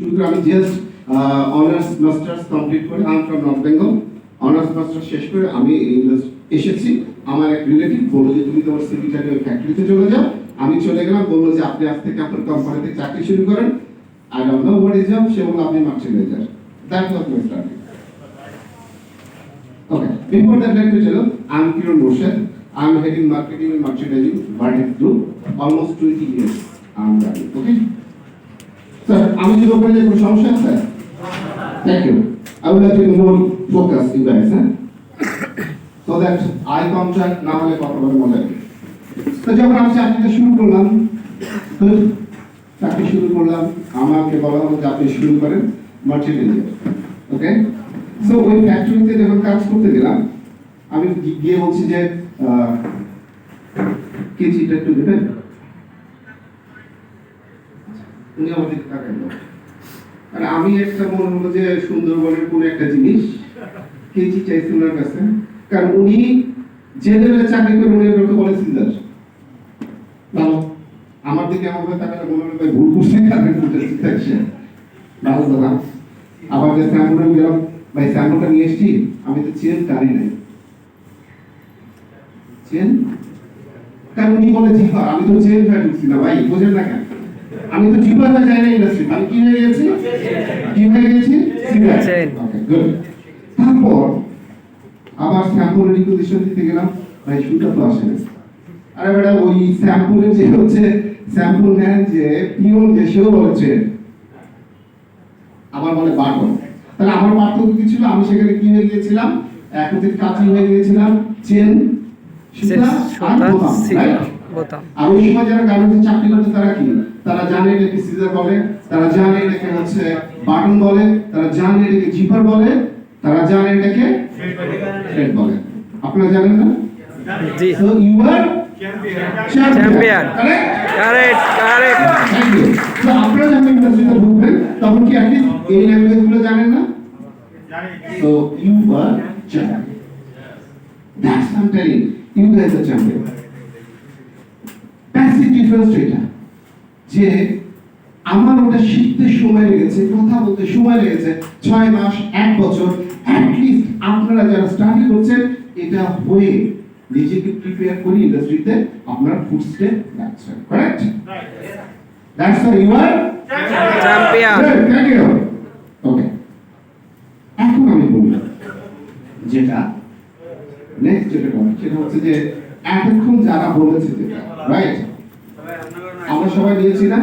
শুরু করে আমি জাস্ট অনার্স মাস্টার্স কমপ্লিট করে I am from north Bengal. Honours masters শেষ করে আমি এসেছি। আমার এক রিলেটিভ বললো যে তুমি তোমার সিভিটাকে ওই ফ্যাক্টরিতে চলে যাও। আমি চলে গেলাম, বললো যে আপনি আজ থেকে আপনার কোম্পানিতে চাকরি শুরু করেন। I don't know what is job, সে বললো আপনি merchandiser. That was my starting. Okay, before that let me tell you, I'm Kiran Morshed. I'm heading marketing and merchandising Vertex Group. Almost 20 years I'm running. Okay? Sir, আমি যদি ওখানে যে কোনো সমস্যা আছে? Thank you. I would like to more focus you guys, so that eye contact না হলে কথা বলে মজা লাগে। তো যখন আমি চাকরিটা শুরু করলাম, আমাকে বলা হলো যে আপনি শুরু করেন মার্চেন্ডাইজিং। ওকে, সো ওই ফ্যাক্টরিতে যখন কাজ করতে গেলাম, আমি গিয়ে বলছি যে কেজিটা একটু দেবেন। উনি আমাদের তাকাইলো, আর আমি একটা মনে হলো যে সুন্দরবনের কোন একটা জিনিস কেজি চাইছি ওনার কাছে, কারণ উনি যে লেভেলে চাকরি করে উনি করতে বলে সিজার। ভালো, আমার দিকে আমার তাকালে মনে হলো ভাই ভুল করছে, কারণ সিজার ভালো দাদা। আবার যে স্যাম্পলটা গেলাম, ভাই স্যাম্পলটা নিয়ে এসেছি, আমি তো চেন কারি নাই। চেন কারণ উনি বলে জিফা, আমি তো চেন ফ্যাট ঢুকছি না ভাই, বোঝেন না কেন? আমি তো জিফাটা যাই না ইন্ডাস্ট্রি, আমি কি হয়ে গেছি? কি হয়ে গেছি? চেন। ওকে, গুড। তারপর আবার স্যাম্পল রিকুইজিশন দিতে গেলাম, ভাই শুটা তো আসে না। আরে বেটা ওই স্যাম্পলের যে হচ্ছে স্যাম্পল নেন যে পিওন যে সেও বলেছে, আমার বলে বাটন। তাহলে আমার পার্থক্য কি ছিল? আমি সেখানে কি হয়ে গিয়েছিলাম? এক হচ্ছে কাঁচি হয়ে গিয়েছিলাম, চেন সুতা আর বোতাম। আর ওই সময় যারা গার্মেন্টসে চাকরি করছে তারা কি? তারা জানে এটাকে সিজার বলে, তারা জানে এটাকে হচ্ছে বাটন বলে, তারা জানে এটাকে জিপার বলে, তারা জানে এটাকে থ্রেড বলে। আপনারা জানেন না? জি। So you are champion. Correct. Thank you. তো আপনারা যখন ইন্ডাস্ট্রিতে ঢুকবেন তখন কি আপনি এই ল্যাঙ্গুয়েজগুলো জানেন না? So you are champion. That's what I'm telling you. You guys are champion. Basic difference এটা যে আমার ওটা শিখতে সময় লেগেছে, কথা বলতে সময় লেগেছে 6 মাস 1 বছর। at least আপনারা যারা স্টাডি করছেন এটা হয়ে নিজেকে প্রিপেয়ার করি ইন্ডাস্ট্রিতে আপনার ফুটস্টেপ রাখছেন। Correct? That's why you are champion. Thank you. Okay. এখন আমি বলবো যেটা নেক্সট যেটা কথা, সেটা হচ্ছে যে এতক্ষণ যারা বলেছে যেটা রাইট, আমরা সবাই নিয়েছি না